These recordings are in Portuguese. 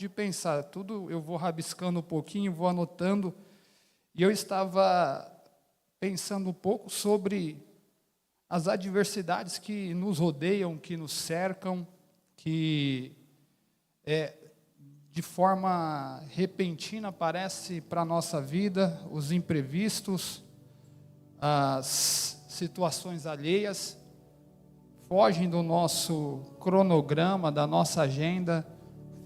de pensar, tudo eu vou rabiscando um pouquinho, vou anotando, e eu estava pensando um pouco sobre as adversidades que nos rodeiam, que nos cercam, que de forma repentina aparece para a nossa vida, os imprevistos, as situações alheias, fogem do nosso cronograma, da nossa agenda,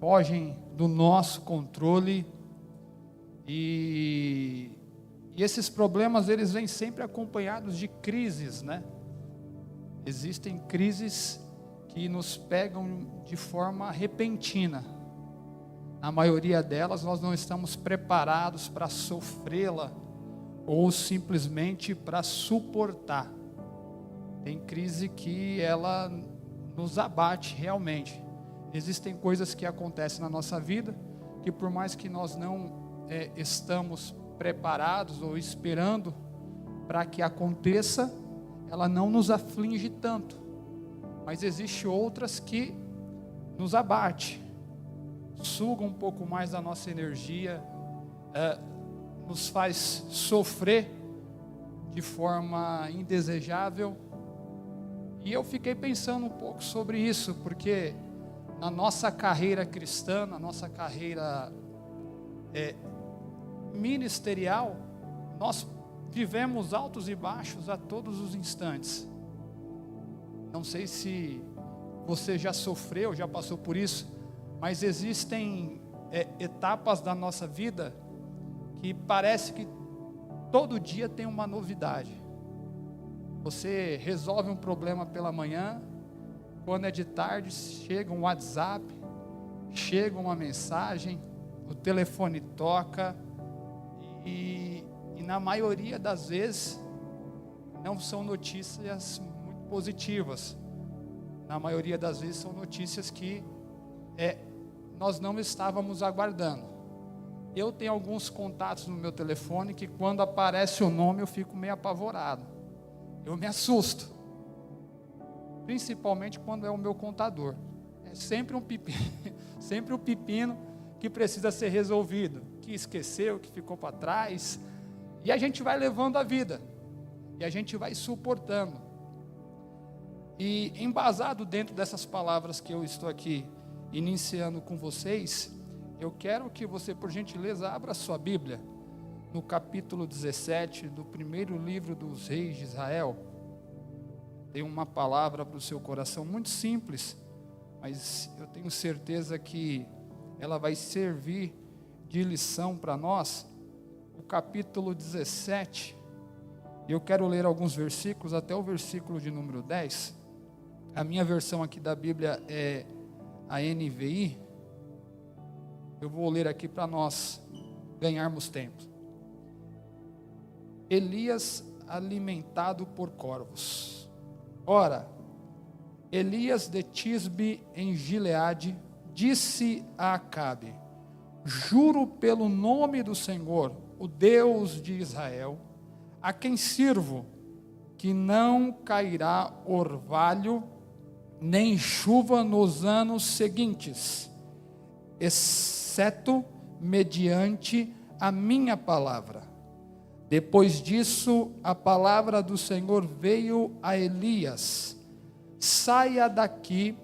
fogem do nosso controle, e esses problemas, eles vêm sempre acompanhados de crises, né? Existem crises que nos pegam de forma repentina. Na maioria delas, nós não estamos preparados para sofrê-la, ou simplesmente para suportar. Tem crise que ela nos abate realmente. Existem coisas que acontecem na nossa vida, que por mais que nós não estamos preparados ou esperando para que aconteça, ela não nos aflige tanto. Mas existem outras que nos abate, sugam um pouco mais da nossa energia, nos faz sofrer de forma indesejável. E eu fiquei pensando um pouco sobre isso, porque na nossa carreira cristã, na nossa carreira ministerial, nós vivemos altos e baixos a todos os instantes. Não sei se você já sofreu, já passou por isso, mas existem etapas da nossa vida que parece que todo dia tem uma novidade. Você resolve um problema pela manhã, quando é de tarde chega um WhatsApp, chega uma mensagem, o telefone toca, e na maioria das vezes não são notícias muito positivas. Na maioria das vezes são notícias que nós não estávamos aguardando. Eu tenho alguns contatos no meu telefone que quando aparece o nome eu fico meio apavorado. Eu me assusto. Principalmente quando é o meu contador. É sempre um pepino, sempre um pepino que precisa ser resolvido, que esqueceu, que ficou para trás. E a gente vai levando a vida. E a gente vai suportando. E embasado dentro dessas palavras que eu estou aqui iniciando com vocês, eu quero que você, por gentileza, abra a sua Bíblia no capítulo 17 do primeiro livro dos reis de Israel. Tem uma palavra para o seu coração muito simples, mas eu tenho certeza que ela vai servir de lição para nós. O capítulo 17, eu quero ler alguns versículos, até o versículo de número 10. A minha versão aqui da Bíblia é a NVI. Eu vou ler aqui para nós ganharmos tempo. Elias alimentado por corvos. Ora, Elias de Tisbe em Gileade disse a Acabe: juro pelo nome do Senhor, o Deus de Israel, a quem sirvo, que não cairá orvalho nem chuva nos anos seguintes, exceto mediante a minha palavra. Depois disso, a palavra do Senhor veio a Elias: saia daqui,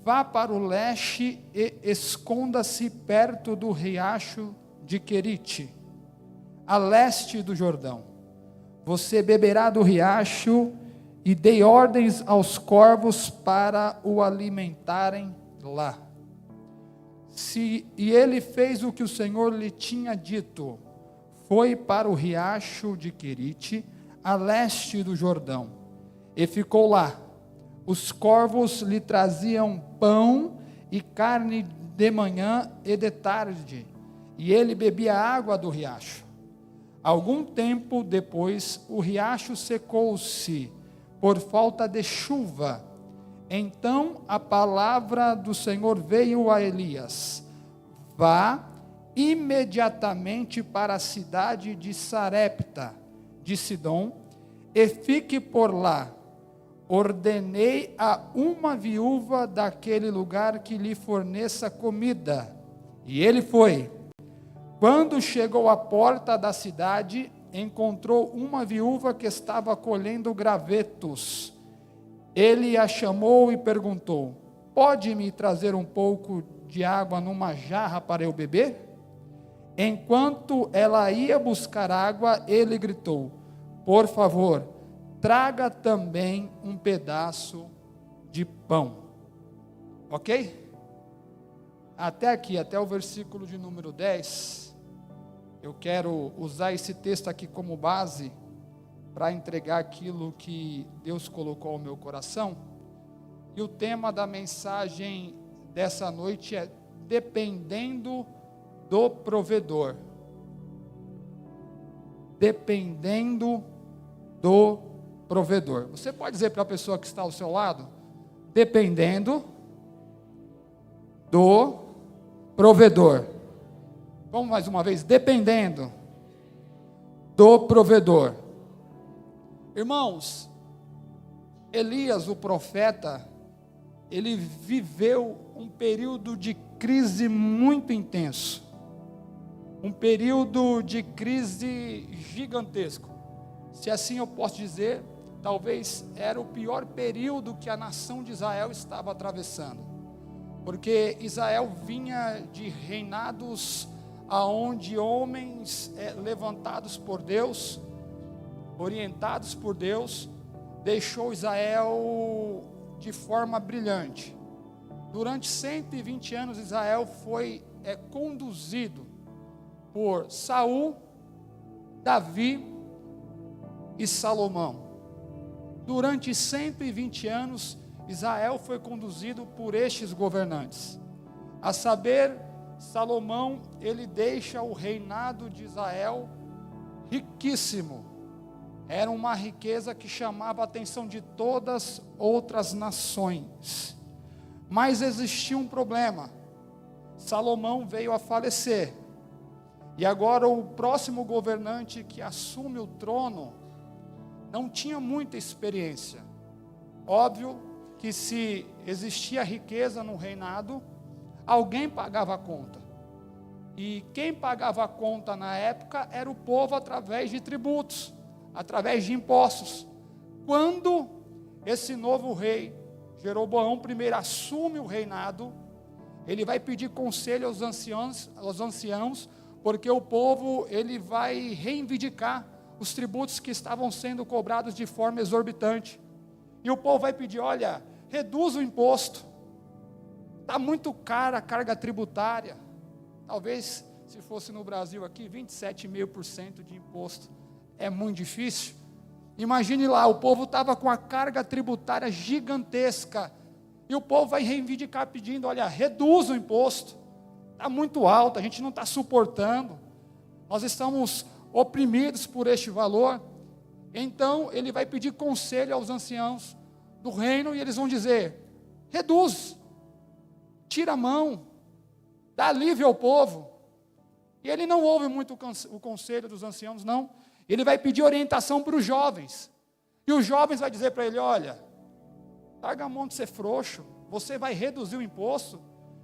vá para o leste e esconda-se perto do riacho de Querite, a leste do Jordão. Você beberá do riacho, e dei ordens aos corvos para o alimentarem lá. E ele fez o que o Senhor lhe tinha dito. Foi para o riacho de Querite, a leste do Jordão, e ficou lá. Os corvos lhe traziam pão e carne de manhã e de tarde, e ele bebia água do riacho. Algum tempo depois, o riacho secou-se por falta de chuva. Então a palavra do Senhor veio a Elias: vá imediatamente para a cidade de Sarepta, de Sidom, e fique por lá. Ordenei a uma viúva daquele lugar que lhe forneça comida. E ele foi. Quando chegou à porta da cidade, encontrou uma viúva que estava colhendo gravetos. Ele a chamou e perguntou: pode me trazer um pouco de água numa jarra para eu beber? Enquanto ela ia buscar água, ele gritou: por favor, traga também um pedaço de pão. Ok? Até aqui, até o versículo de número 10, eu quero usar esse texto aqui como base para entregar aquilo que Deus colocou ao meu coração. E o tema da mensagem dessa noite é dependendo do provedor. Dependendo do provedor. Você pode dizer para a pessoa que está ao seu lado: dependendo do provedor. Vamos mais uma vez: dependendo do provedor. Irmãos, Elias, o profeta, ele viveu um período de crise muito intenso, um período de crise gigantesco. Se assim eu posso dizer, talvez era o pior período que a nação de Israel estava atravessando, porque Israel vinha de reinados aonde homens levantados por Deus, orientados por Deus, deixou Israel de forma brilhante. Durante 120 anos Israel foi conduzido por Saul, Davi e Salomão. Durante 120 anos Israel foi conduzido por estes governantes. A saber, Salomão, ele deixa o reinado de Israel riquíssimo. Era uma riqueza que chamava a atenção de todas outras nações. Mas existia um problema. Salomão veio a falecer. E agora o próximo governante que assume o trono não tinha muita experiência. Óbvio que se existia riqueza no reinado, alguém pagava a conta. E quem pagava a conta na época era o povo através de tributos, através de impostos. Quando esse novo rei, Jeroboão I, assume o reinado, ele vai pedir conselho aos anciãos, porque o povo ele vai reivindicar os tributos que estavam sendo cobrados de forma exorbitante. E o povo vai pedir: olha, reduz o imposto, está muito cara a carga tributária. Talvez, se fosse no Brasil aqui, 27,5% de imposto. É muito difícil. Imagine lá, o povo estava com a carga tributária gigantesca, e o povo vai reivindicar pedindo: olha, reduz o imposto, está muito alto, a gente não está suportando, nós estamos oprimidos por este valor. Então ele vai pedir conselho aos anciãos do reino, e eles vão dizer: reduz, tira a mão, dá alívio ao povo. E ele não ouve muito o conselho dos anciãos, não. Ele vai pedir orientação para os jovens, e os jovens vão dizer para ele: olha, larga a mão de ser frouxo, você vai reduzir o imposto?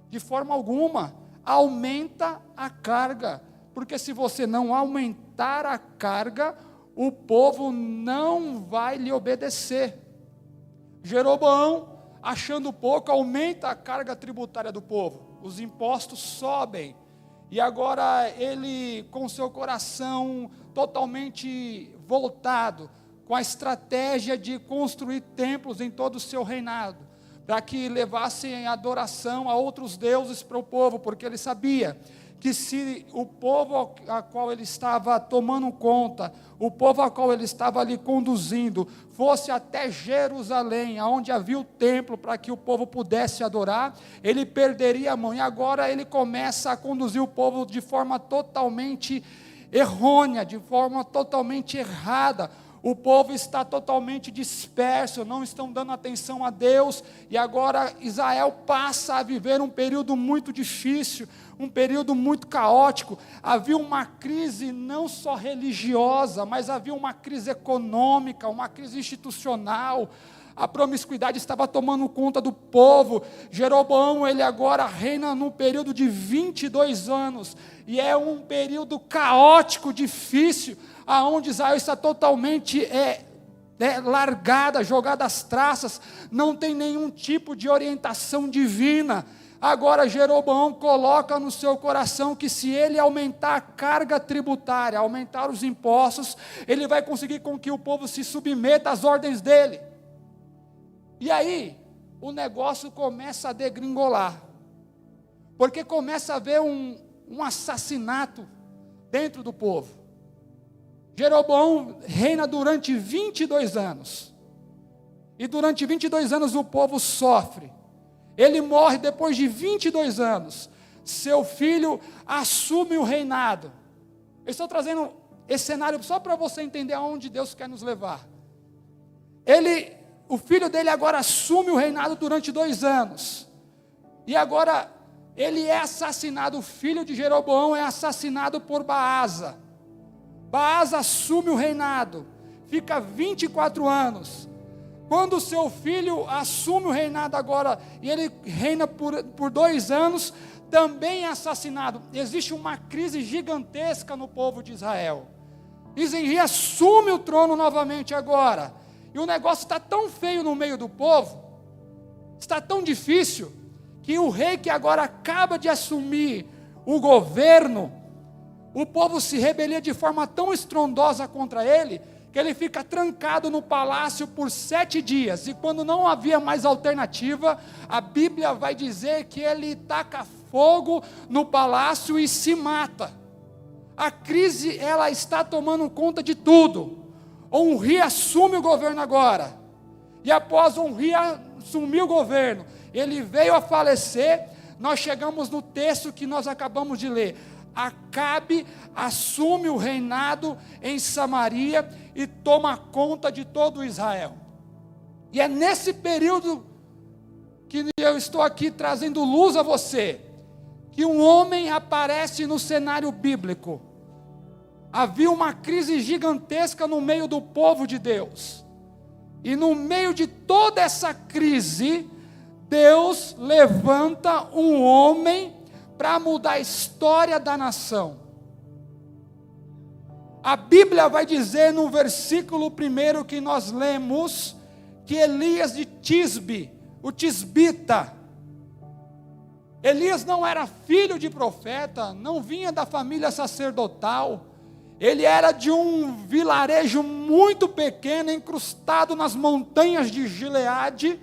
De forma alguma, aumenta a carga, porque se você não aumentar a carga, o povo não vai lhe obedecer. Jeroboão, achando pouco, aumenta a carga tributária do povo, os impostos sobem, e agora ele, com seu coração totalmente voltado, com a estratégia de construir templos em todo o seu reinado, para que levassem adoração a outros deuses para o povo, porque ele sabia que se o povo a qual ele estava tomando conta, o povo a qual ele estava ali conduzindo, fosse até Jerusalém, onde havia o templo para que o povo pudesse adorar, ele perderia a mão. E agora ele começa a conduzir o povo de forma totalmente errônea, de forma totalmente errada. O povo está totalmente disperso, não estão dando atenção a Deus, e agora Israel passa a viver um período muito difícil, um período muito caótico. Havia uma crise não só religiosa, mas havia uma crise econômica, uma crise institucional, A promiscuidade estava tomando conta do povo. Jeroboão, ele agora reina num período de 22 anos. E é um período caótico, difícil, aonde Israel está totalmente largada, jogada às traças. Não tem nenhum tipo de orientação divina. Agora Jeroboão coloca no seu coração que se ele aumentar a carga tributária, aumentar os impostos, ele vai conseguir com que o povo se submeta às ordens dele. E aí, o negócio começa a degringolar, porque começa a haver um assassinato dentro do povo. Jeroboão reina durante 22 anos, e durante 22 anos o povo sofre. Ele morre depois de 22 anos, seu filho assume o reinado. Eu estou trazendo esse cenário só para você entender aonde Deus quer nos levar. O filho dele agora assume o reinado durante 2 anos. E agora ele é assassinado, o filho de Jeroboão é assassinado por Baasa. Baasa assume o reinado, fica 24 anos. Quando o seu filho assume o reinado agora, e ele reina por 2 anos, também é assassinado. Existe uma crise gigantesca no povo de Israel. Zenri assume o trono novamente agora. E o negócio está tão feio no meio do povo, está tão difícil, que o rei que agora acaba de assumir o governo, o povo se rebelia de forma tão estrondosa contra ele, que ele fica trancado no palácio por 7 dias, e quando não havia mais alternativa, a Bíblia vai dizer que ele taca fogo no palácio e se mata. A crise, ela está tomando conta de tudo. Onri assume o governo agora, e após Onri assumir o governo, ele veio a falecer. Nós chegamos no texto que nós acabamos de ler. Acabe assume o reinado em Samaria e toma conta de todo Israel. E é nesse período que eu estou aqui trazendo luz a você, que um homem aparece no cenário bíblico. Havia uma crise gigantesca no meio do povo de Deus. E no meio de toda essa crise, Deus levanta um homem para mudar a história da nação. A Bíblia vai dizer no versículo 1 que nós lemos, que Elias de Tisbe, o tisbita, Elias não era filho de profeta, não vinha da família sacerdotal, ele era de um vilarejo muito pequeno, encrustado nas montanhas de Gileade,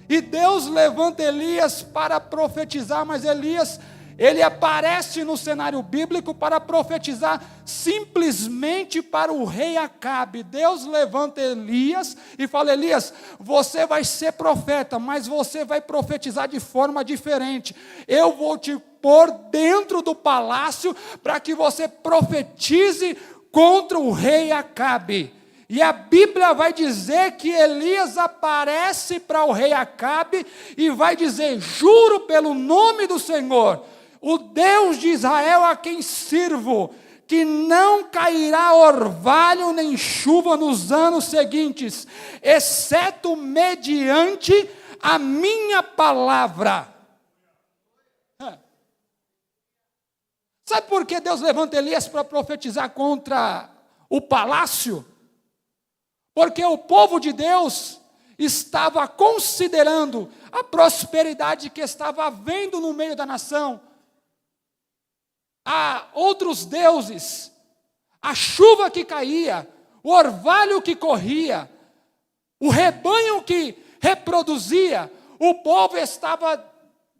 e Deus levanta Elias para profetizar, mas Elias, ele aparece no cenário bíblico para profetizar simplesmente para o rei Acabe. Deus levanta Elias e fala: Elias, você vai ser profeta, mas você vai profetizar de forma diferente. Eu vou te pôr dentro do palácio para que você profetize contra o rei Acabe. E a Bíblia vai dizer que Elias aparece para o rei Acabe e vai dizer: juro pelo nome do Senhor, o Deus de Israel a quem sirvo, que não cairá orvalho nem chuva nos anos seguintes, exceto mediante a minha palavra. Sabe por que Deus levanta Elias para profetizar contra o palácio? Porque o povo de Deus estava considerando a prosperidade que estava havendo no meio da nação. Há outros deuses, a chuva que caía, o orvalho que corria, o rebanho que reproduzia, o povo estava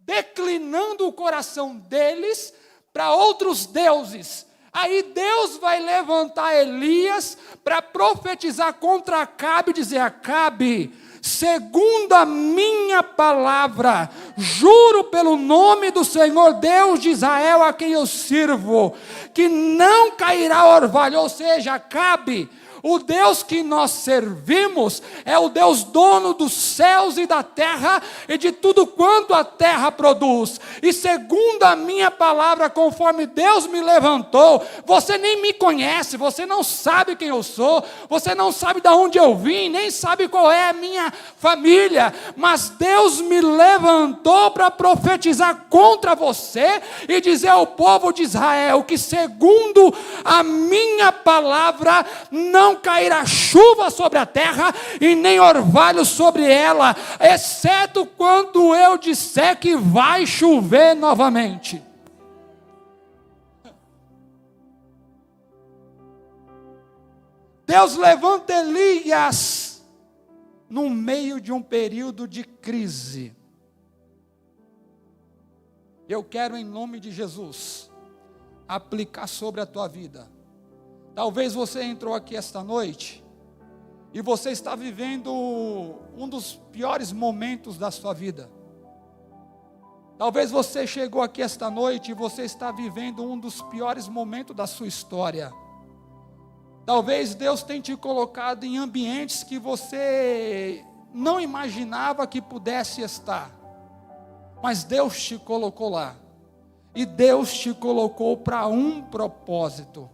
declinando o coração deles para outros deuses. Aí Deus vai levantar Elias para profetizar contra Acabe e dizer: Acabe, segundo a minha palavra, juro pelo nome do Senhor Deus de Israel a quem eu sirvo, que não cairá orvalho. Ou seja, Acabe, O Deus que nós servimos é o Deus dono dos céus e da terra e de tudo quanto a terra produz. E segundo a minha palavra, conforme Deus me levantou, você nem me conhece, você não sabe quem eu sou, você não sabe de onde eu vim, nem sabe qual é a minha família, mas Deus me levantou para profetizar contra você e dizer ao povo de Israel que segundo a minha palavra não cairá chuva sobre a terra e nem orvalho sobre ela, exceto quando eu disser que vai chover novamente. Deus levanta Elias no meio de um período de crise. Eu quero, em nome de Jesus, aplicar sobre a tua vida. Talvez você entrou aqui esta noite e você está vivendo um dos piores momentos da sua vida. Talvez você chegou aqui esta noite e você está vivendo um dos piores momentos da sua história. Talvez Deus tenha te colocado em ambientes que você não imaginava que pudesse estar. Mas Deus te colocou lá. E Deus te colocou para um propósito.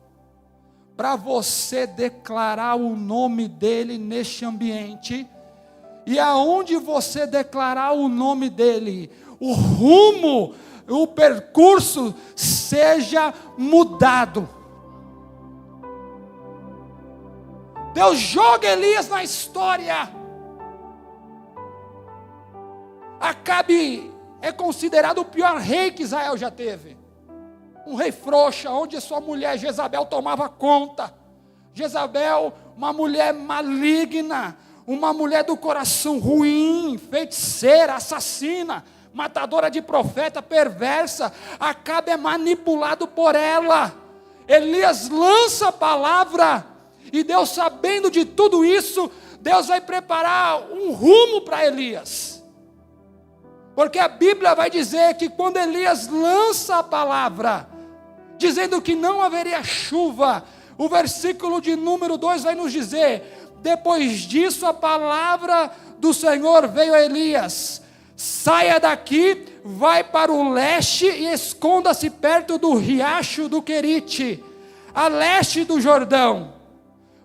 Para você declarar o nome dEle neste ambiente. E aonde você declarar o nome dEle, o rumo, o percurso seja mudado. Deus joga Elias na história. Acabe é considerado o pior rei que Israel já teve. Um rei frouxa, onde sua mulher Jezabel tomava conta. Jezabel, uma mulher maligna, uma mulher do coração ruim, feiticeira, assassina, matadora de profeta, perversa. Acabe é manipulado por ela. Elias lança a palavra. E Deus, sabendo de tudo isso, Deus vai preparar um rumo para Elias. Porque a Bíblia vai dizer que quando Elias lança a palavra, dizendo que não haveria chuva, o versículo de número 2 vai nos dizer: depois disso a palavra do Senhor veio a Elias: saia daqui, vai para o leste e esconda-se perto do riacho do Querite, a leste do Jordão.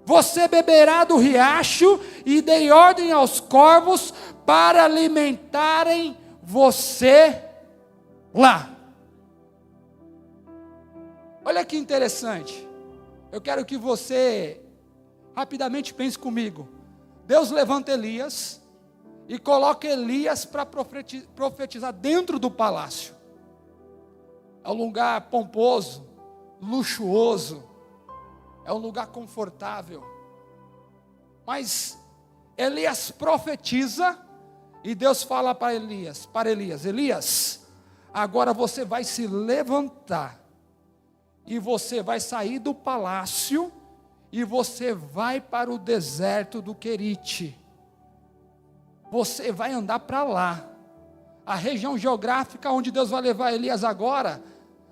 Você beberá do riacho e dei ordem aos corvos para alimentarem você lá. Olha que interessante. Eu quero que você rapidamente pense comigo. Deus levanta Elias e coloca Elias para profetizar dentro do palácio. É um lugar pomposo, luxuoso. É um lugar confortável. Mas Elias profetiza e Deus fala para Elias: Elias, agora você vai se levantar e você vai sair do palácio e você vai para o deserto do Querite. Você vai andar para lá. A região geográfica onde Deus vai levar Elias agora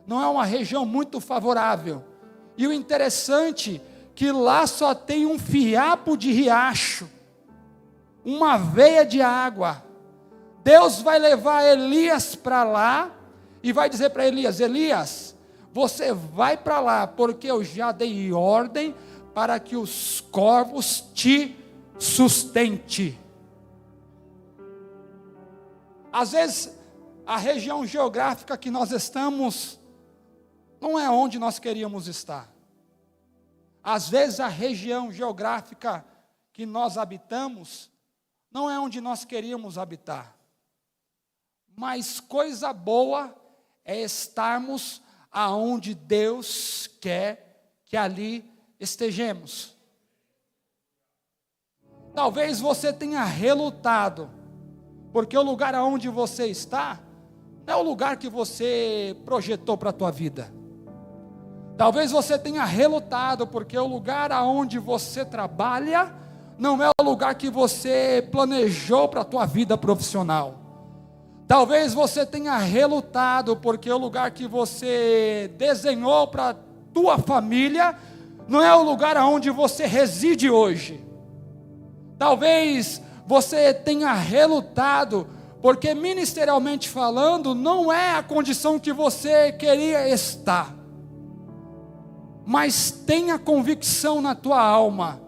não é uma região muito favorável. E o interessante que lá só tem um fiapo de riacho, uma veia de água. Deus vai levar Elias para lá e vai dizer para Elias: Elias, você vai para lá, porque eu já dei ordem para que os corvos te sustente. Às vezes a região geográfica que nós estamos não é onde nós queríamos estar. Às vezes a região geográfica que nós habitamos não é onde nós queríamos habitar. Mas coisa boa é estarmos aonde Deus quer que ali estejamos. Talvez você tenha relutado, porque o lugar aonde você está não é o lugar que você projetou para a tua vida. Talvez você tenha relutado, porque o lugar aonde você trabalha não é o lugar que você planejou para a tua vida profissional. Talvez você tenha relutado, porque o lugar que você desenhou para a tua família não é o lugar onde você reside hoje. Talvez você tenha relutado, porque ministerialmente falando, não é a condição que você queria estar. Mas tenha convicção na tua alma,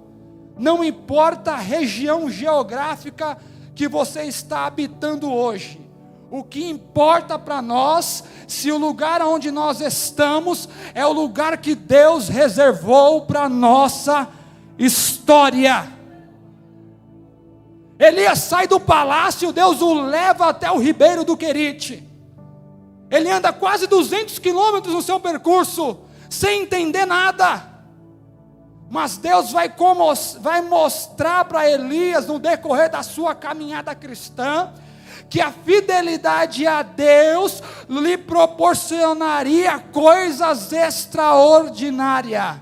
não importa a região geográfica que você está habitando hoje, o que importa para nós, se o lugar onde nós estamos, é o lugar que Deus reservou para a nossa história. Elias sai do palácio, Deus o leva até o ribeiro do Querite, ele anda quase 200 quilômetros no seu percurso, sem entender nada, mas Deus vai mostrar para Elias, no decorrer da sua caminhada cristã, que a fidelidade a Deus lhe proporcionaria coisas extraordinárias.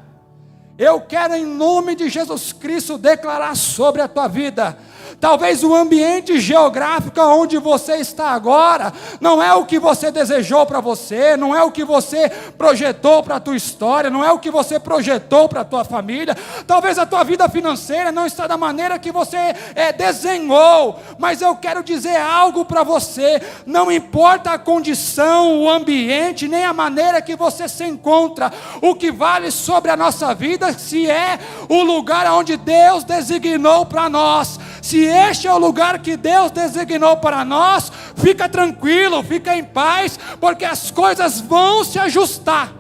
Eu quero, em nome de Jesus Cristo, declarar sobre a tua vida. Talvez o ambiente geográfico onde você está agora, não é o que você desejou para você, não é o que você projetou para a tua história, não é o que você projetou para a tua família. Talvez a tua vida financeira não está da maneira que você desenhou, mas eu quero dizer algo para você, não importa a condição, o ambiente, nem a maneira que você se encontra, o que vale sobre a nossa vida, se é o lugar onde Deus designou para nós. Se este é o lugar que Deus designou para nós, fica tranquilo, fica em paz, porque as coisas vão se ajustar.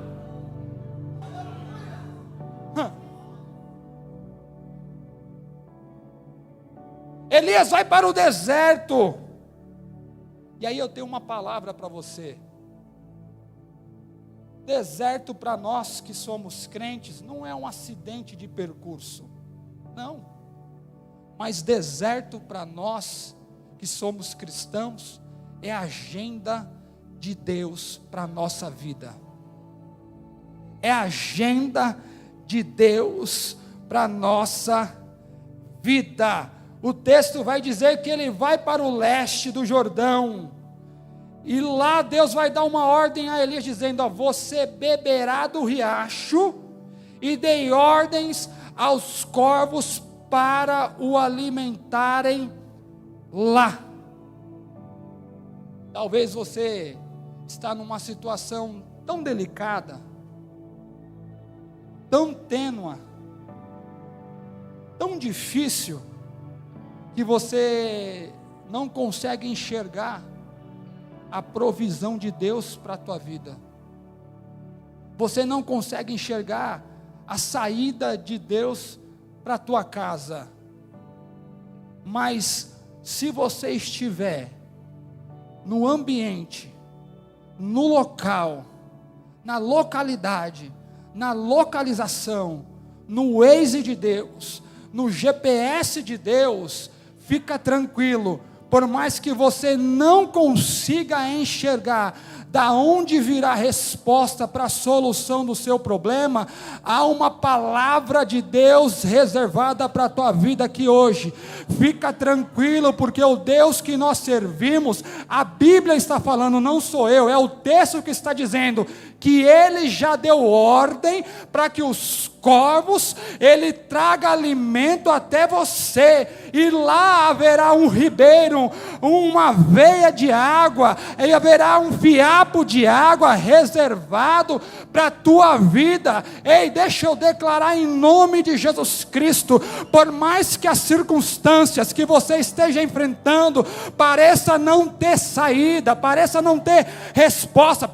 Elias vai para o deserto, e aí eu tenho uma palavra para você. Deserto para nós que somos crentes não é um acidente de percurso, não. Mas deserto para nós que somos cristãos é a agenda de Deus para a nossa vida. É a agenda de Deus para a nossa vida. O texto vai dizer que ele vai para o leste do Jordão, e lá Deus vai dar uma ordem a Elias dizendo: você beberá do riacho, e dei ordens aos corvos para o alimentarem lá. Talvez você está numa situação tão delicada, tão tênua, tão difícil, que você não consegue enxergar a provisão de Deus para a tua vida. Você não consegue enxergar a saída de Deus para a tua casa. Mas se você estiver no ambiente, no local, na localidade, na localização, no Waze de Deus, no GPS de Deus, fica tranquilo, por mais que você não consiga enxergar da onde virá a resposta para a solução do seu problema, há uma palavra de Deus reservada para a tua vida aqui hoje. Fica tranquilo, porque o Deus que nós servimos, a Bíblia está falando, não sou eu, é o texto que está dizendo, que Ele já deu ordem para que os corvos, Ele traga alimento até você, e lá haverá um ribeiro, uma veia de água, e haverá um fiapo de água reservado para a tua vida. Ei, deixa eu declarar em nome de Jesus Cristo, por mais que as circunstâncias que você esteja enfrentando pareça não ter saída, pareça não ter resposta,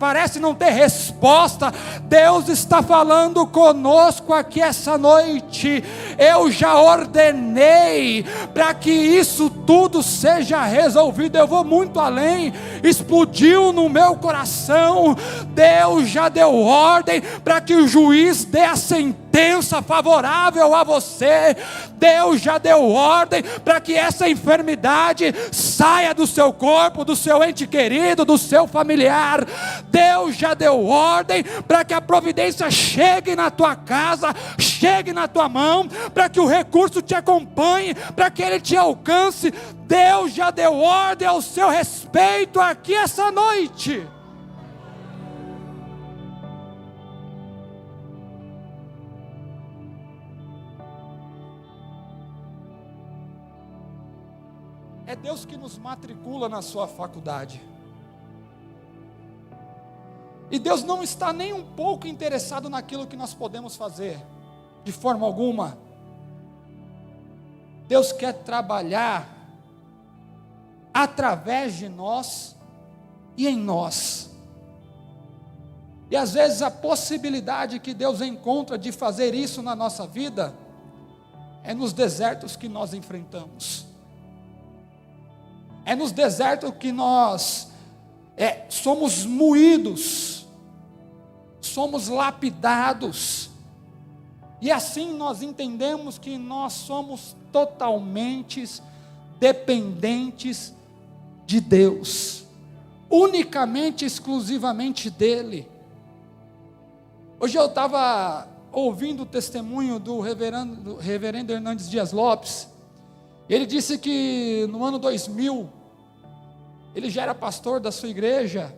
Deus está falando conosco aqui essa noite. Eu já ordenei para que isso tudo seja resolvido. Eu vou muito além, explodiu no meu coração. Deus já deu ordem para que o juiz dê a sentença favorável a você. Deus já deu ordem para que essa enfermidade saia do seu corpo, do seu ente querido, do seu familiar. Deus já deu ordem para que a providência chegue na tua casa, chegue na tua mão, para que o recurso te acompanhe, para que ele te alcance. Deus já deu ordem ao seu respeito aqui essa noite. é Deus que nos matricula na sua faculdade. E Deus não está nem um pouco interessado naquilo que nós podemos fazer, de forma alguma. Deus quer trabalhar através de nós e em nós. E às vezes a possibilidade que Deus encontra de fazer isso na nossa vida é nos desertos que nós enfrentamos. É nos desertos que nós somos moídos, somos lapidados. E assim nós entendemos que nós somos totalmente dependentes de Deus, unicamente, exclusivamente dEle. Hoje eu estava ouvindo o testemunho do reverendo Hernandes Dias Lopes. Ele disse que no ano 2000, ele já era pastor da sua igreja,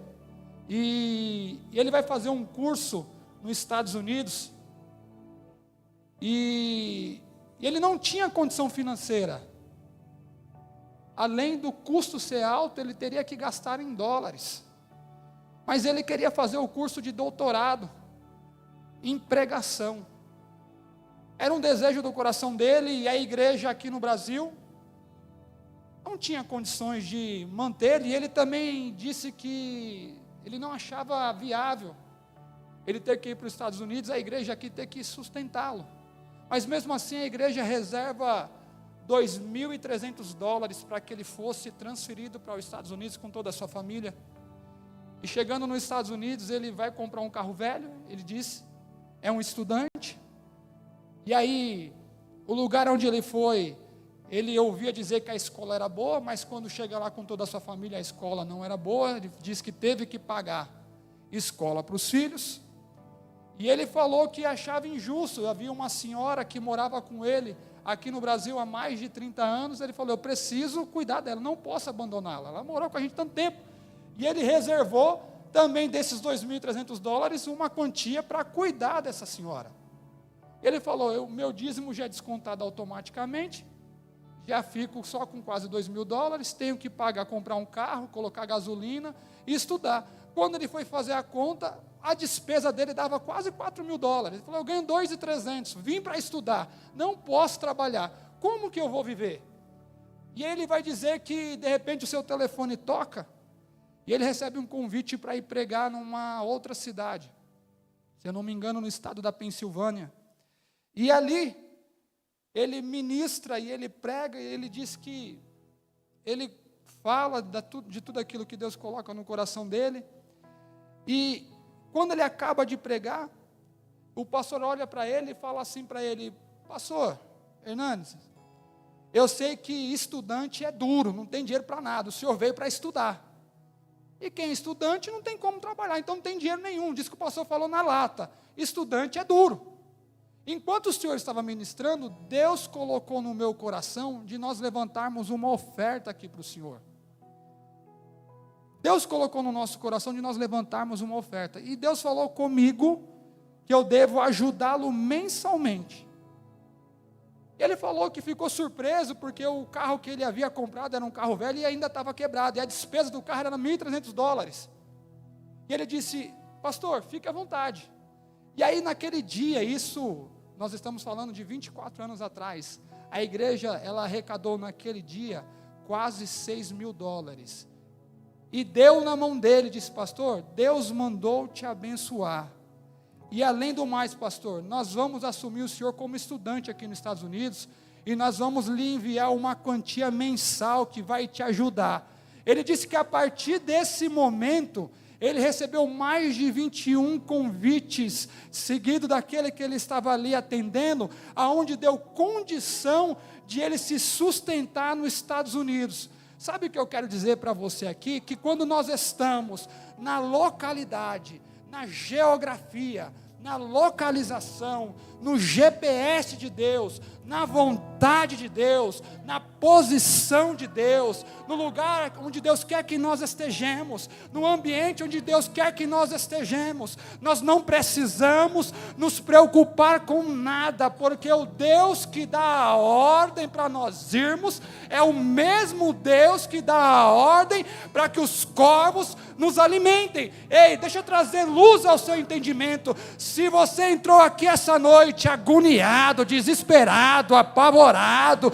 e ele vai fazer um curso nos Estados Unidos, e ele não tinha condição financeira. Além do custo ser alto, ele teria que gastar em dólares. Mas ele queria fazer o curso de doutorado em pregação. Era um desejo do coração dele, e a igreja aqui no Brasil não tinha condições de manter, e ele também disse que ele não achava viável ele ter que ir para os Estados Unidos, a igreja aqui ter que sustentá-lo. Mas mesmo assim a igreja reserva $2.300 para que ele fosse transferido para os Estados Unidos com toda a sua família. E chegando nos Estados Unidos, ele vai comprar um carro velho, ele disse, é um estudante. E aí, o lugar onde ele foi, ele ouvia dizer que a escola era boa, mas quando chega lá com toda a sua família, a escola não era boa. Ele disse que teve que pagar escola para os filhos. E ele falou que achava injusto. Havia uma senhora que morava com ele aqui no Brasil há mais de 30 anos. Ele falou, eu preciso cuidar dela, não posso abandoná-la. Ela morou com a gente tanto tempo. E ele reservou também desses $2.300 uma quantia para cuidar dessa senhora. Ele falou, o meu dízimo já é descontado automaticamente, já fico só com quase $2.000, tenho que pagar, comprar um carro, colocar gasolina e estudar. Quando ele foi fazer a conta, a despesa dele dava quase $4.000. Ele falou, eu ganho $2.300, vim para estudar, não posso trabalhar, como que eu vou viver? E ele vai dizer que de repente o seu telefone toca, e ele recebe um convite para ir pregar numa outra cidade, se eu não me engano no estado da Pensilvânia. E ali, ele ministra e ele prega, e ele diz que ele fala de tudo aquilo que Deus coloca no coração dele. E quando ele acaba de pregar, o pastor olha para ele e fala assim para ele, pastor Hernandes, eu sei que estudante é duro, não tem dinheiro para nada, o senhor veio para estudar. E quem é estudante não tem como trabalhar, então não tem dinheiro nenhum. Diz que o pastor falou na lata, estudante é duro. Enquanto o senhor estava ministrando, Deus colocou no meu coração de nós levantarmos uma oferta aqui para o senhor. Deus colocou no nosso coração de nós levantarmos uma oferta. E Deus falou comigo que eu devo ajudá-lo mensalmente. Ele falou que ficou surpreso porque o carro que ele havia comprado era um carro velho e ainda estava quebrado. E a despesa do carro era $1.300. E ele disse, pastor, fique à vontade. E aí naquele dia, isso, nós estamos falando de 24 anos atrás, a igreja, ela arrecadou naquele dia quase $6.000. E deu na mão dele, disse, pastor, Deus mandou te abençoar. E além do mais, pastor, nós vamos assumir o senhor como estudante aqui nos Estados Unidos, e nós vamos lhe enviar uma quantia mensal que vai te ajudar. Ele disse que a partir desse momento, ele recebeu mais de 21 convites, seguido daquele que ele estava ali atendendo, aonde deu condição de ele se sustentar nos Estados Unidos. Sabe o que eu quero dizer para você aqui? Que quando nós estamos na localidade, na geografia, na localização, no GPS de Deus, na vontade de Deus, na posição de Deus, no lugar onde Deus quer que nós estejamos, no ambiente onde Deus quer que nós estejamos. Nós não precisamos nos preocupar com nada, porque o Deus que dá a ordem para nós irmos é o mesmo Deus que dá a ordem para que os corvos nos alimentem. Ei, deixa eu trazer luz ao seu entendimento. Se você entrou aqui essa noite agoniado, desesperado, apavorado,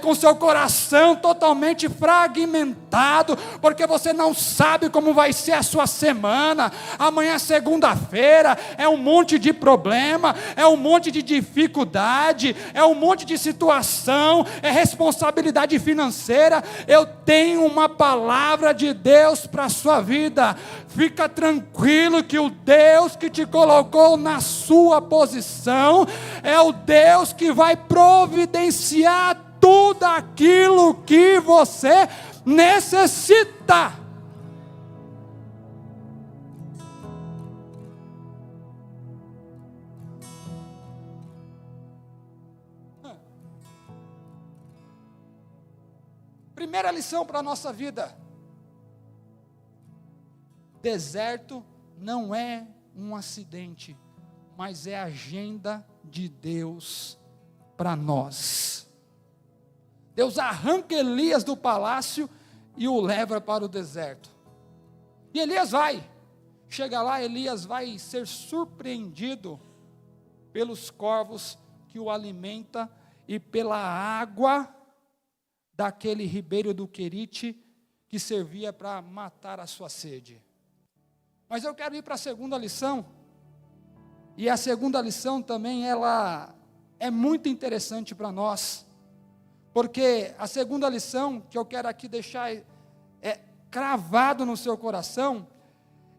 com seu coração totalmente fragmentado, porque você não sabe como vai ser a sua semana, amanhã é segunda-feira, é um monte de problema, é um monte de dificuldade, é um monte de situação, é responsabilidade financeira. Eu tenho uma palavra de Deus para a sua vida. Fica tranquilo que o Deus que te colocou na sua posição é o Deus que vai providenciar tudo aquilo que você necessita. Primeira lição para a nossa vida: deserto não é um acidente, mas é a agenda de Deus para nós. Deus arranca Elias do palácio e o leva para o deserto. E Elias vai. Chega lá, Elias vai ser surpreendido pelos corvos que o alimenta e pela água daquele ribeiro do Querite que servia para matar a sua sede. Mas eu quero ir para a segunda lição. E a segunda lição também, ela é muito interessante para nós. Porque a segunda lição que eu quero aqui deixar cravado no seu coração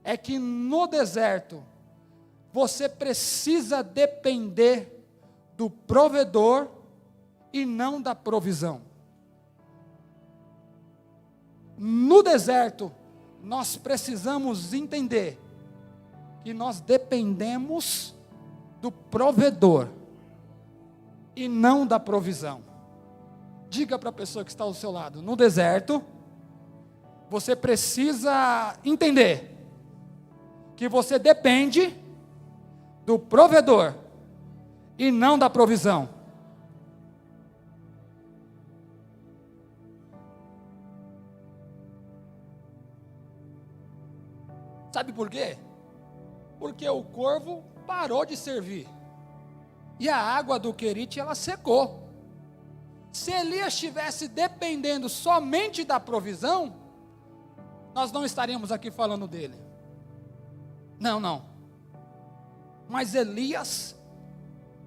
é que no deserto você precisa depender do provedor e não da provisão. No deserto nós precisamos entender que nós dependemos do provedor e não da provisão. Diga para a pessoa que está ao seu lado: no deserto, você precisa entender que você depende do provedor e não da provisão. Sabe por quê? Porque o corvo parou de servir e a água do Querite ela secou. Se Elias estivesse dependendo somente da provisão, nós não estaríamos aqui falando dele. Não. Mas Elias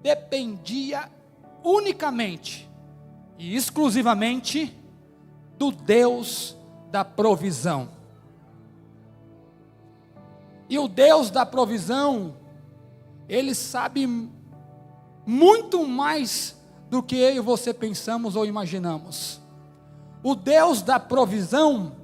dependia unicamente e exclusivamente do Deus da provisão. E o Deus da provisão, Ele sabe muito mais do que eu e você pensamos ou imaginamos. O Deus da provisão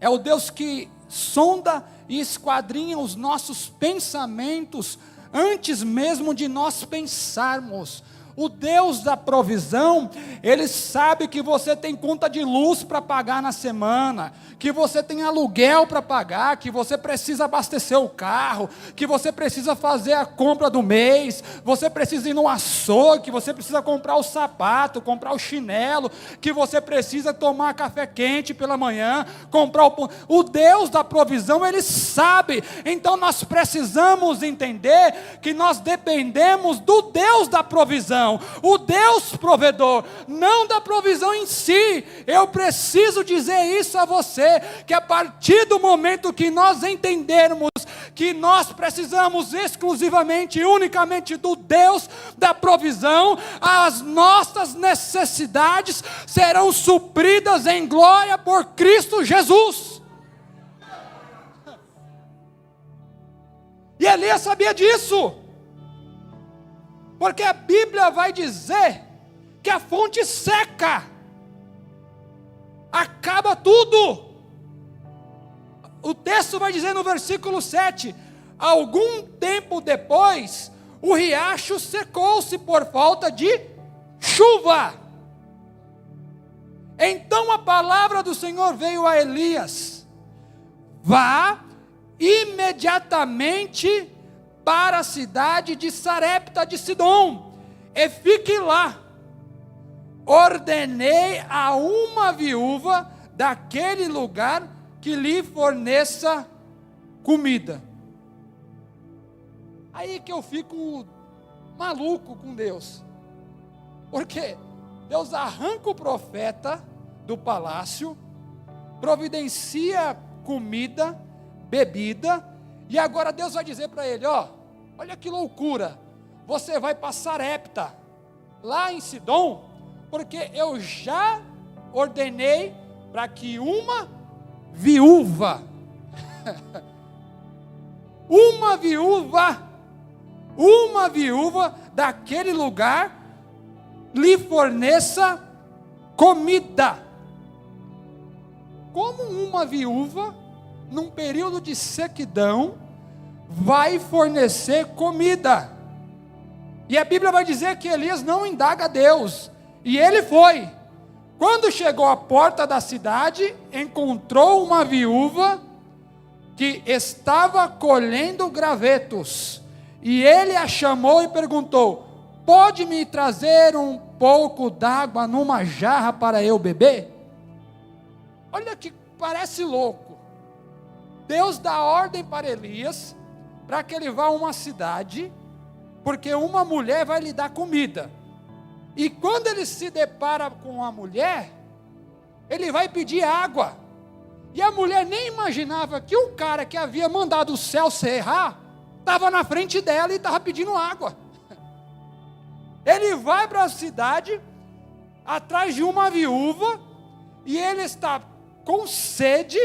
é o Deus que sonda e esquadrinha os nossos pensamentos antes mesmo de nós pensarmos. O Deus da provisão, Ele sabe que você tem conta de luz para pagar na semana, que você tem aluguel para pagar, que você precisa abastecer o carro, que você precisa fazer a compra do mês, você precisa ir no açougue, que você precisa comprar o sapato, comprar o chinelo, que você precisa tomar café quente pela manhã, comprar o pão. O Deus da provisão, Ele sabe. Então nós precisamos entender que nós dependemos do Deus da provisão, o Deus provedor, não da provisão em si. Eu preciso dizer isso a você, que a partir do momento que nós entendermos que nós precisamos exclusivamente e unicamente do Deus da provisão, as nossas necessidades serão supridas em glória por Cristo Jesus. E Elias sabia disso, porque a Bíblia vai dizer que a fonte seca, acaba tudo. O texto vai dizer no versículo 7, algum tempo depois, o riacho secou-se por falta de chuva. Então a palavra do Senhor veio a Elias: vá imediatamente para a cidade de Sarepta de Sidom, e fique lá. Ordenei a uma viúva daquele lugar que lhe forneça comida. Aí que eu fico maluco com Deus, porque Deus arranca o profeta do palácio, providencia comida, bebida, e agora Deus vai dizer para ele: olha que loucura, você vai para Sarepta, lá em Sidom, porque eu já ordenei para que uma viúva, uma viúva daquele lugar lhe forneça comida. Como uma viúva, num período de sequidão, vai fornecer comida? E a Bíblia vai dizer que Elias não indaga a Deus, e ele foi. Quando chegou à porta da cidade, encontrou uma viúva que estava colhendo gravetos, e ele a chamou e perguntou: pode me trazer um pouco d'água numa jarra para eu beber? Olha que parece louco. Deus dá ordem para Elias, para que ele vá a uma cidade, porque uma mulher vai lhe dar comida. E quando ele se depara com a mulher, ele vai pedir água. E a mulher nem imaginava que o cara que havia mandado o céu cerrar, estava na frente dela e estava pedindo água. Ele vai para a cidade, atrás de uma viúva, e ele está com sede,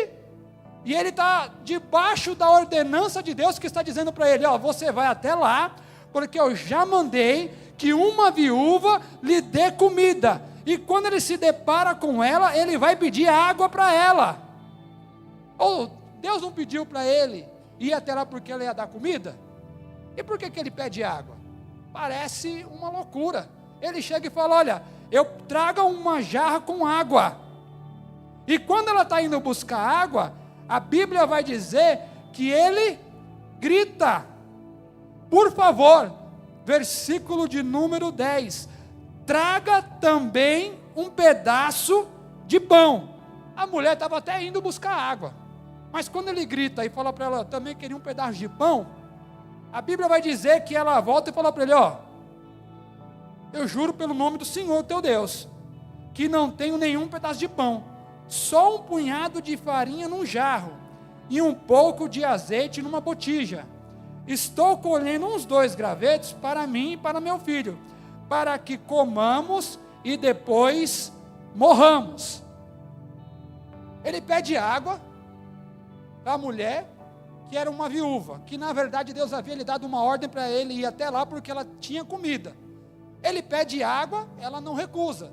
e ele está debaixo da ordenança de Deus, que está dizendo para ele: você vai até lá, porque eu já mandei que uma viúva lhe dê comida. E quando ele se depara com ela, ele vai pedir água para ela. Deus não pediu para ele ir até lá porque ela ia dar comida? E por que ele pede água? Parece uma loucura. Ele chega e fala: olha, eu trago uma jarra com água. E quando ela está indo buscar água, a Bíblia vai dizer que ele grita: por favor, versículo de número 10, traga também um pedaço de pão. A mulher estava até indo buscar água, mas quando ele grita e fala para ela: também queria um pedaço de pão, a Bíblia vai dizer que ela volta e fala para ele: eu juro pelo nome do Senhor teu Deus, que não tenho nenhum pedaço de pão, só um punhado de farinha num jarro, e um pouco de azeite numa botija. Estou colhendo uns 2 gravetos para mim e para meu filho, para que comamos e depois morramos. Ele pede água para a mulher, que era uma viúva, que na verdade Deus havia lhe dado uma ordem para ele ir até lá, porque ela tinha comida. Ele pede água, ela não recusa,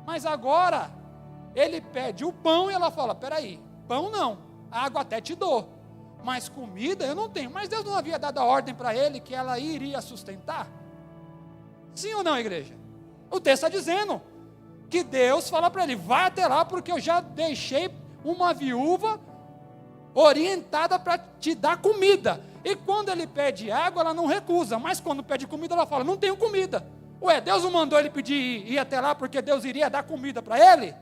mas agora ele pede o pão, e ela fala: peraí, pão não, água até te dou, mas comida eu não tenho. Mas Deus não havia dado a ordem para ele que ela iria sustentar? Sim ou não, igreja? O texto está dizendo que Deus fala para ele: vai até lá, porque eu já deixei uma viúva orientada para te dar comida. E quando ele pede água, ela não recusa, mas quando pede comida, ela fala: não tenho comida. Ué, Deus não mandou ele pedir ir até lá, porque Deus iria dar comida para ele?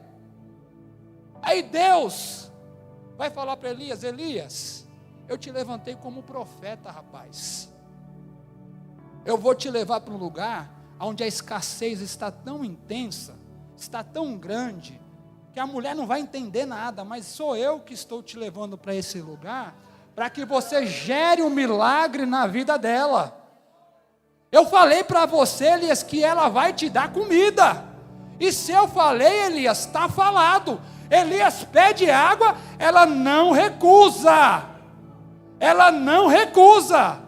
Aí Deus vai falar para Elias: Elias, eu te levantei como profeta, rapaz. Eu vou te levar para um lugar onde a escassez está tão intensa, está tão grande, que a mulher não vai entender nada, mas sou eu que estou te levando para esse lugar, para que você gere um milagre na vida dela. Eu falei para você, Elias, que ela vai te dar comida. E se eu falei, Elias, está falado. Elias pede água, ela não recusa. Ela não recusa.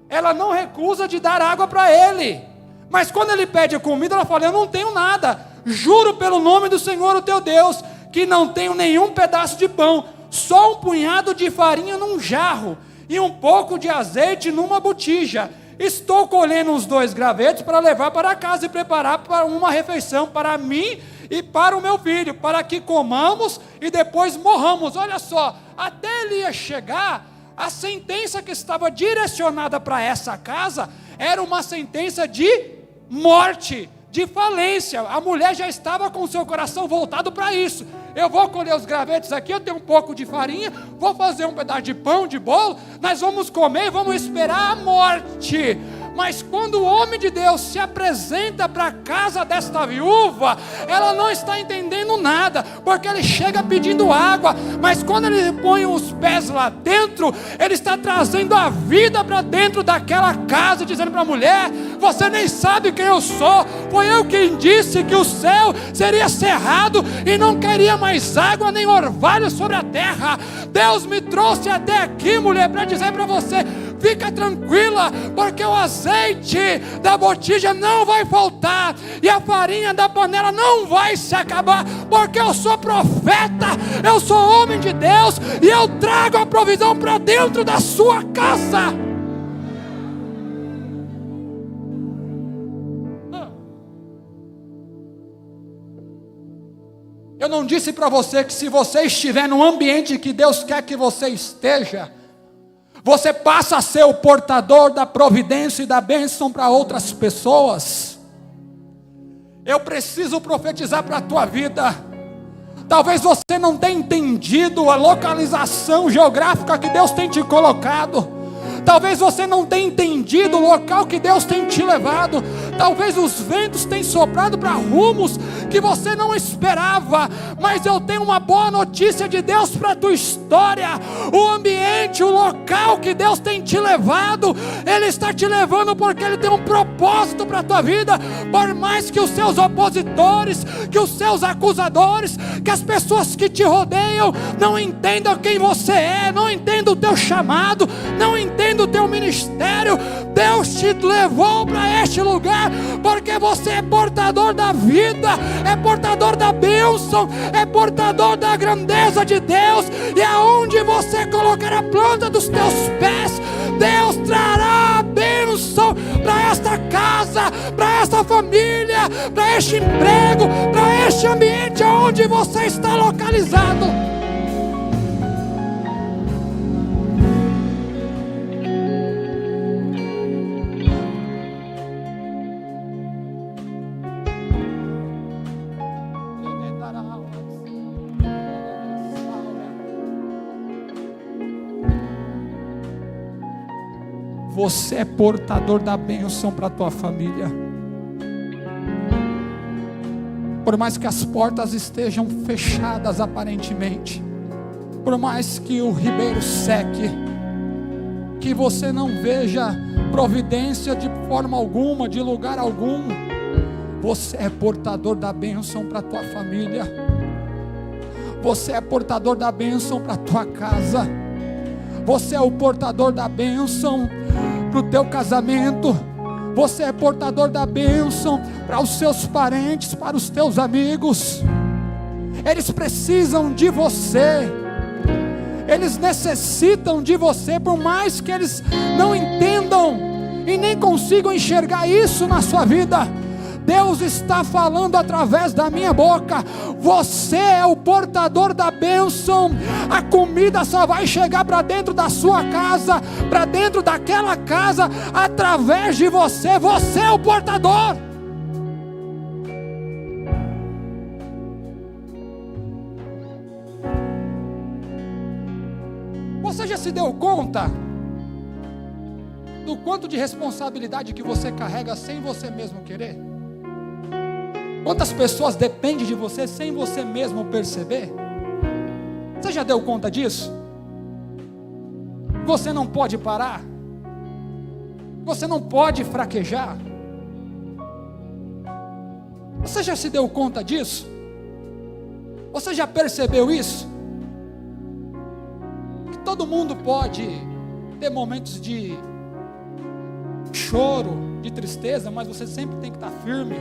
Ela não recusa de dar água para ele. Mas quando ele pede comida, ela fala: eu não tenho nada. Juro pelo nome do Senhor, o teu Deus, que não tenho nenhum pedaço de pão, só um punhado de farinha num jarro, e um pouco de azeite numa botija. estou colhendo os 2 gravetos para levar para casa e preparar para uma refeição para mim e para o meu filho, para que comamos e depois morramos. Olha só, até Elias chegar, a sentença que estava direcionada para essa casa era uma sentença de morte, de falência. A mulher já estava com o seu coração voltado para isso. Eu vou colher os gravetos aqui, eu tenho um pouco de farinha, vou fazer um pedaço de pão, de bolo, nós vamos comer e vamos esperar a morte. Mas quando o homem de Deus se apresenta para a casa desta viúva, ela não está entendendo nada, porque ele chega pedindo água, mas quando ele põe os pés lá dentro, ele está trazendo a vida para dentro daquela casa, dizendo para a mulher: você nem sabe quem eu sou, foi eu quem disse que o céu seria cerrado e não queria mais água nem orvalho sobre a terra. Deus me trouxe até aqui, mulher, para dizer para você: fica tranquila, porque o azeite da botija não vai faltar, e a farinha da panela não vai se acabar, porque eu sou profeta, eu sou homem de Deus, e eu trago a provisão para dentro da sua casa. Eu não disse para você que se você estiver no ambiente que Deus quer que você esteja, você passa a ser o portador da providência e da bênção para outras pessoas. Eu preciso profetizar para a tua vida. Talvez você não tenha entendido a localização geográfica que Deus tem te colocado. Talvez você não tenha entendido o local que Deus tem te levado. Talvez os ventos tenham soprado para rumos que você não esperava. Mas eu tenho uma boa notícia de Deus para a tua história. O ambiente, o local que Deus tem te levado, Ele está te levando porque Ele tem um propósito para a tua vida. Por mais que os seus opositores, que os seus acusadores, que as pessoas que te rodeiam não entendam quem você é, não entendam o teu chamado, não entendam do teu ministério, Deus te levou para este lugar, porque você é portador da vida, é portador da bênção, é portador da grandeza de Deus, e aonde você colocar a planta dos teus pés, Deus trará a bênção para esta casa, para esta família, para este emprego, para este ambiente onde você está localizado. Você é portador da bênção para a tua família. Por mais que as portas estejam fechadas aparentemente, por mais que o ribeiro seque, que você não veja providência de forma alguma, de lugar algum, você é portador da bênção para a tua família. Você é portador da bênção para a tua casa. Você é o portador da bênção para o teu casamento. Você é portador da bênção para os seus parentes, para os teus amigos. Eles precisam de você. Eles necessitam de você, por mais que eles não entendam e nem consigam enxergar isso na sua vida. Deus está falando através da minha boca. Você é o portador da bênção. A comida só vai chegar para dentro da sua casa, para dentro daquela casa, através de você. Você é o portador. Você já se deu conta do quanto de responsabilidade que você carrega sem você mesmo querer? Quantas pessoas dependem de você sem você mesmo perceber? Você já deu conta disso? Você não pode parar. Você não pode fraquejar. Você já se deu conta disso? Você já percebeu isso? Que todo mundo pode ter momentos de choro, de tristeza, mas você sempre tem que estar firme.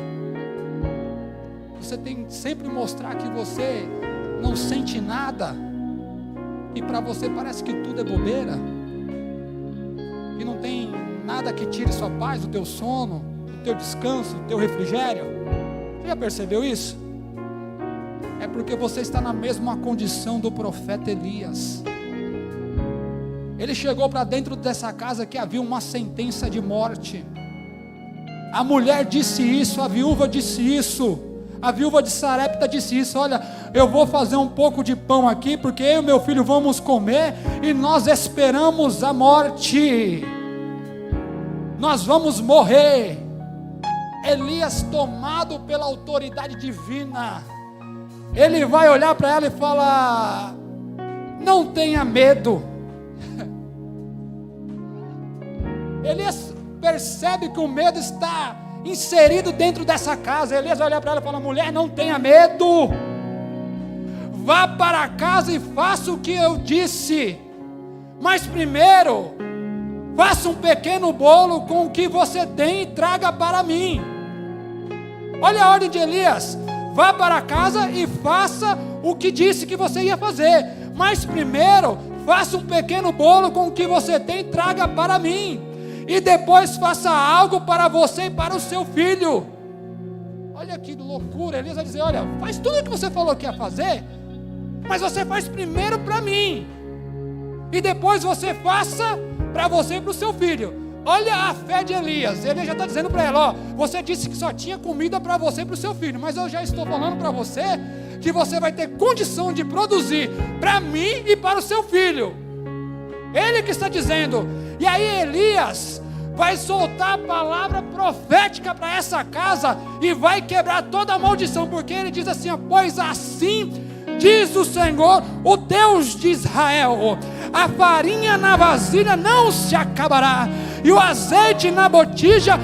Você tem que sempre mostrar que você não sente nada, e para você parece que tudo é bobeira, que não tem nada que tire sua paz, o teu sono, o teu descanso, o teu refrigério. Você já percebeu isso? É porque você está na mesma condição do profeta Elias. Ele chegou para dentro dessa casa que havia uma sentença de morte. A mulher disse isso, a viúva disse isso, a viúva de Sarepta disse isso: olha, eu vou fazer um pouco de pão aqui, porque eu e meu filho vamos comer, e nós esperamos a morte, nós vamos morrer. Elias, tomado pela autoridade divina, ele vai olhar para ela e fala: não tenha medo. Elias percebe que o medo está inserido dentro dessa casa. Elias vai olhar para ela e fala: mulher, não tenha medo, vá para casa e faça o que eu disse, mas primeiro, faça um pequeno bolo com o que você tem e traga para mim. Olha a ordem de Elias: vá para casa e faça o que disse que você ia fazer, mas primeiro, faça um pequeno bolo com o que você tem e traga para mim, e depois faça algo para você e para o seu filho. Olha que loucura. Elias vai dizer: olha, faz tudo o que você falou que ia fazer, mas você faz primeiro para mim, e depois você faça para você e para o seu filho. Olha a fé de Elias. Ele já está dizendo para ela: ó, você disse que só tinha comida para você e para o seu filho, mas eu já estou falando para você que você vai ter condição de produzir para mim e para o seu filho. Ele que está dizendo. E aí Elias vai soltar a palavra profética para essa casa e vai quebrar toda a maldição, porque ele diz assim: pois assim diz o Senhor, o Deus de Israel: a farinha na vasilha não se acabará, e o azeite na botija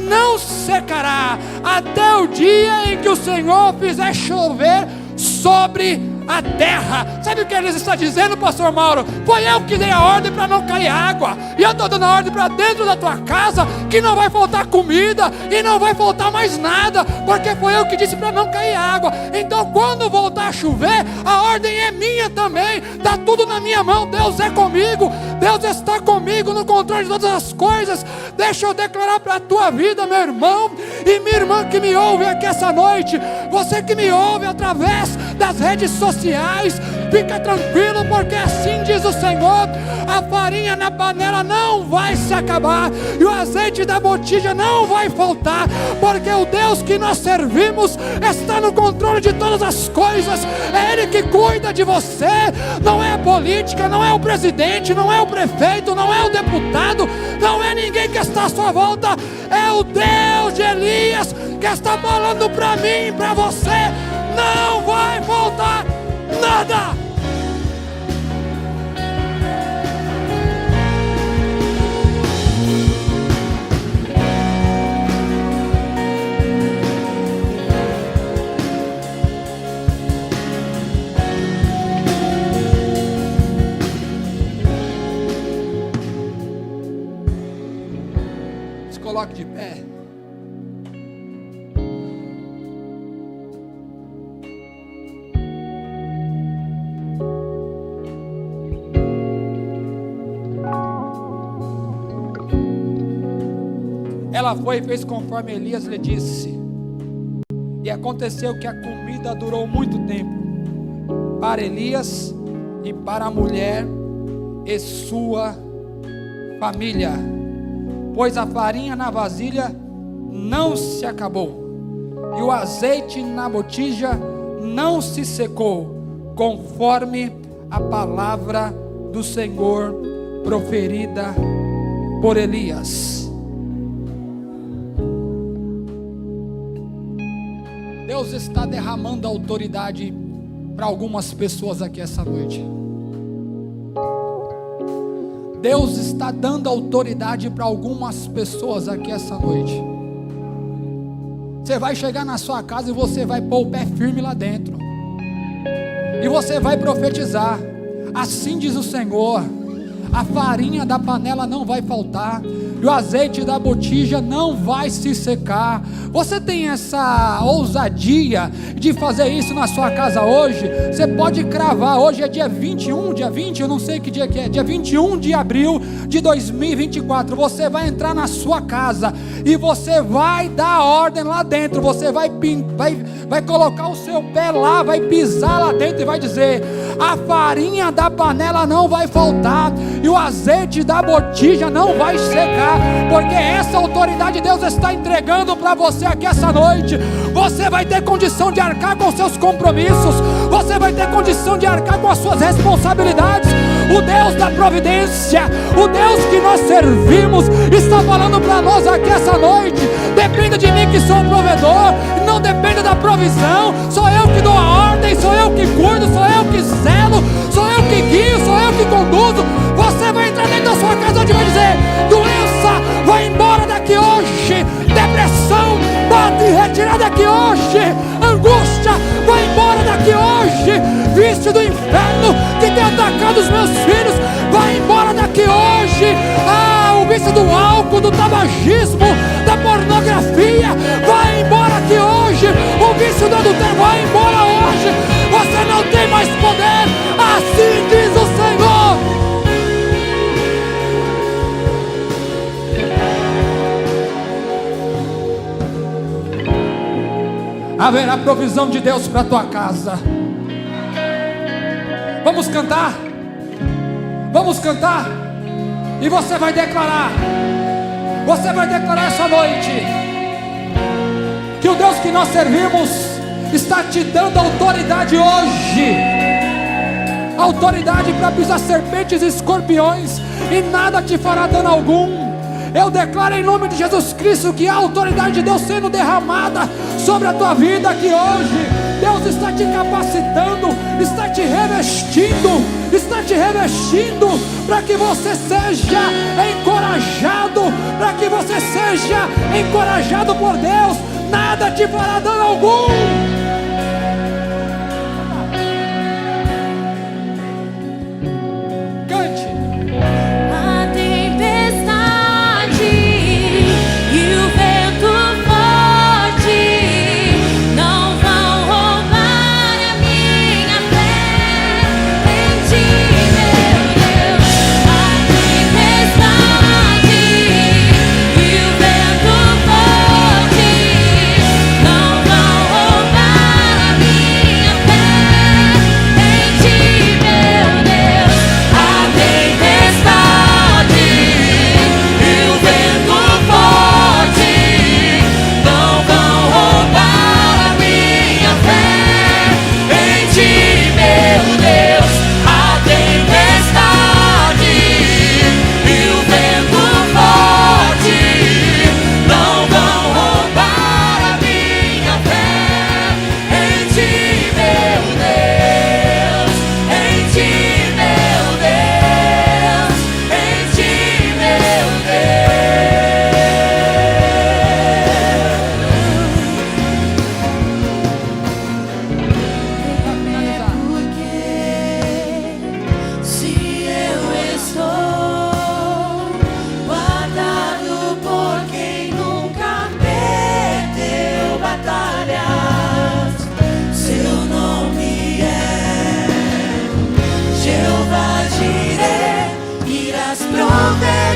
não secará, até o dia em que o Senhor fizer chover sobre a terra. Sabe o que Elias está dizendo, pastor Mauro? Foi eu que dei a ordem para não cair água, e eu estou dando a ordem para dentro da tua casa que não vai faltar comida e não vai faltar mais nada, porque foi eu que disse para não cair água. Então quando voltar a chover, a ordem é minha também, está tudo na minha mão. Deus é comigo, Deus está comigo no controle de todas as coisas. Deixa eu declarar para a tua vida, meu irmão e minha irmã que me ouve aqui essa noite, você que me ouve através das redes sociais, fica tranquilo, porque assim diz o Senhor: a farinha na panela não vai se acabar, e o azeite da botija não vai faltar, porque o Deus que nós servimos está no controle de todas as coisas. É Ele que cuida de você, não é a política, não é o presidente, não é o prefeito, não é o deputado, não é ninguém que está à sua volta, é o Deus de Elias que está falando para mim e para você: não vai faltar nada. Se coloque de pé. Ela foi e fez conforme Elias lhe disse, e aconteceu que a comida durou muito tempo para Elias e para a mulher e sua família, pois a farinha na vasilha não se acabou, e o azeite na botija não se secou, conforme a palavra do Senhor proferida por Elias. Deus está derramando autoridade para algumas pessoas aqui essa noite. Deus está dando autoridade para algumas pessoas aqui essa noite. Você vai chegar na sua casa e você vai pôr o pé firme lá dentro, e você vai profetizar: assim diz o Senhor, a farinha da panela não vai faltar, e o azeite da botija não vai se secar. Você tem essa ousadia de fazer isso na sua casa hoje? Você pode cravar, hoje é dia 21, dia 20, eu não sei que dia que é, dia 21 de abril de 2024, você vai entrar na sua casa, e você vai dar ordem lá dentro, você vai colocar o seu pé lá, vai pisar lá dentro e vai dizer: a farinha da panela não vai faltar, e o azeite da botija não vai secar, porque essa autoridade Deus está entregando para você aqui essa noite. Você vai ter condição de arcar com seus compromissos, você vai ter condição de arcar com as suas responsabilidades. O Deus da providência, o Deus que nós servimos, está falando para nós aqui essa noite: dependa de mim que sou o provedor, não dependa da provisão, sou eu que dou a ordem, sou eu que cuido, sou eu que zelo, sou eu que guio, sou eu que conduzo. Você vai entrar dentro da sua casa onde vai dizer: doença, vai embora daqui hoje, depressão, pode retirar daqui hoje, angústia, vai embora daqui hoje, vício do inferno que tem atacado os meus filhos, vai embora daqui hoje. O vício do álcool, do tabagismo, da pornografia, vai embora aqui hoje. O vício do adultério, vai embora hoje. Você não tem mais poder, assim diz o Senhor. Haverá provisão de Deus para a tua casa. Vamos cantar? Vamos cantar? E você vai declarar essa noite que o Deus que nós servimos está te dando autoridade hoje, autoridade para pisar serpentes e escorpiões, e nada te fará dano algum. Eu declaro em nome de Jesus Cristo que a autoridade de Deus sendo derramada sobre a tua vida, que hoje Deus está te capacitando, está te revestindo para que você seja encorajado, para que você seja encorajado por Deus. Nada te fará dano algum.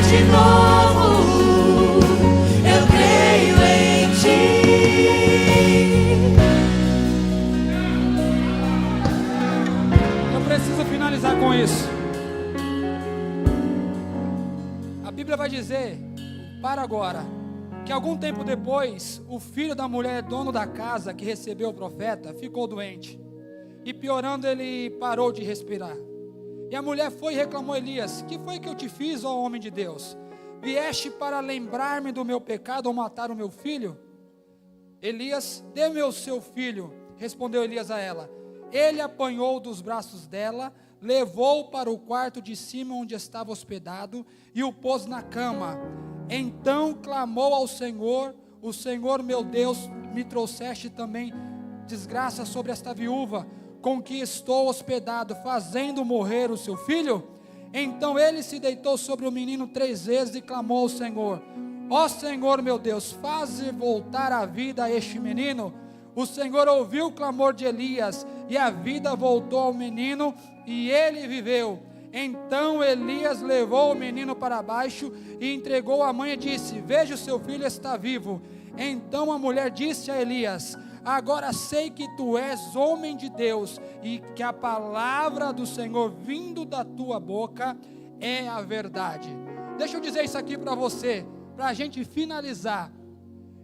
De novo, eu creio em Ti. Eu preciso finalizar com isso. A Bíblia vai dizer, para agora, que algum tempo depois, o filho da mulher, dono da casa que recebeu o profeta, ficou doente, e piorando ele parou de respirar. E a mulher foi e reclamou a Elias: que foi que eu te fiz, ó homem de Deus? Vieste para lembrar-me do meu pecado ou matar o meu filho? Elias: dê-me o seu filho. Respondeu Elias a ela. Ele apanhou dos braços dela, levou para o quarto de cima onde estava hospedado e o pôs na cama. Então clamou ao Senhor: o Senhor meu Deus, me trouxeste também desgraça sobre esta viúva com que estou hospedado, fazendo morrer o seu filho? Então ele se deitou sobre o menino 3 vezes e clamou ao Senhor: ó Senhor meu Deus, faze voltar a vida a este menino. O Senhor ouviu o clamor de Elias, e a vida voltou ao menino, e ele viveu. Então Elias levou o menino para baixo, e entregou a mãe e disse: veja, o seu filho está vivo. Então a mulher disse a Elias: agora sei que tu és homem de Deus, e que a palavra do Senhor vindo da tua boca é a verdade. Deixa eu dizer isso aqui para você, para a gente finalizar.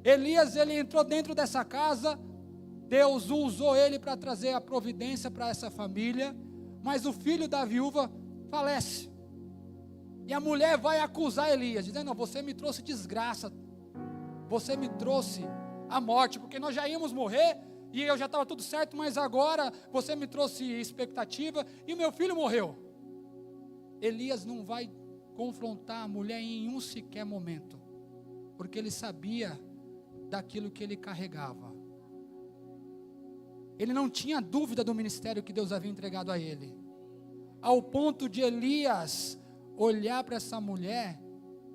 Elias, ele entrou dentro dessa casa, Deus usou ele para trazer a providência para essa família, mas o filho da viúva falece, e a mulher vai acusar Elias, dizendo: não, você me trouxe desgraça, você me trouxe a morte, porque nós já íamos morrer, e eu já estava tudo certo, mas agora você me trouxe expectativa, e meu filho morreu. Elias não vai confrontar a mulher em um sequer momento, porque ele sabia daquilo que ele carregava. Ele não tinha dúvida do ministério que Deus havia entregado a ele, ao ponto de Elias olhar para essa mulher,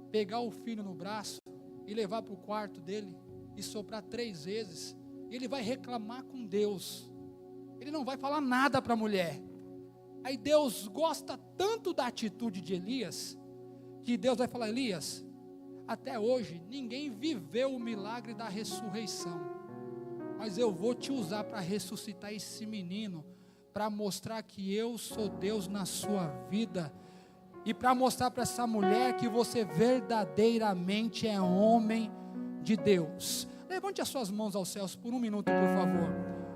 pegar o filho no braço e levar para o quarto dele e soprar 3 vezes. Ele vai reclamar com Deus, ele não vai falar nada para a mulher. Aí Deus gosta tanto da atitude de Elias, que Deus vai falar: Elias, até hoje ninguém viveu o milagre da ressurreição, mas eu vou te usar para ressuscitar esse menino, para mostrar que eu sou Deus na sua vida, e para mostrar para essa mulher que você verdadeiramente é homem de Deus. Levante as suas mãos aos céus por 1 minuto, por favor,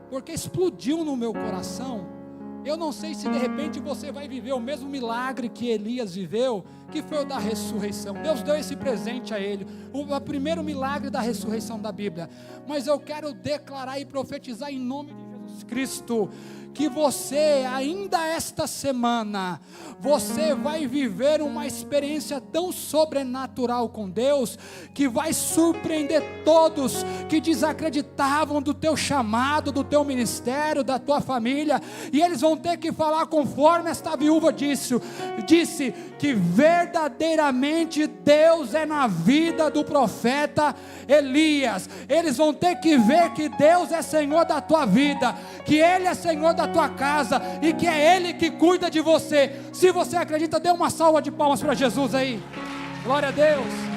porque explodiu no meu coração. Eu não sei se de repente você vai viver o mesmo milagre que Elias viveu, que foi o da ressurreição. Deus deu esse presente a ele, o primeiro milagre da ressurreição da Bíblia. Mas eu quero declarar e profetizar em nome de Jesus Cristo, que você, ainda esta semana, você vai viver uma experiência tão sobrenatural com Deus, que vai surpreender todos que desacreditavam do teu chamado, do teu ministério, da tua família, e eles vão ter que falar conforme esta viúva disse que verdadeiramente Deus é na vida do profeta Elias. Eles vão ter que ver que Deus é Senhor da tua vida, que Ele é Senhor da tua casa, e que é Ele que cuida de você. Se você acredita, dê uma salva de palmas para Jesus aí. Glória a Deus.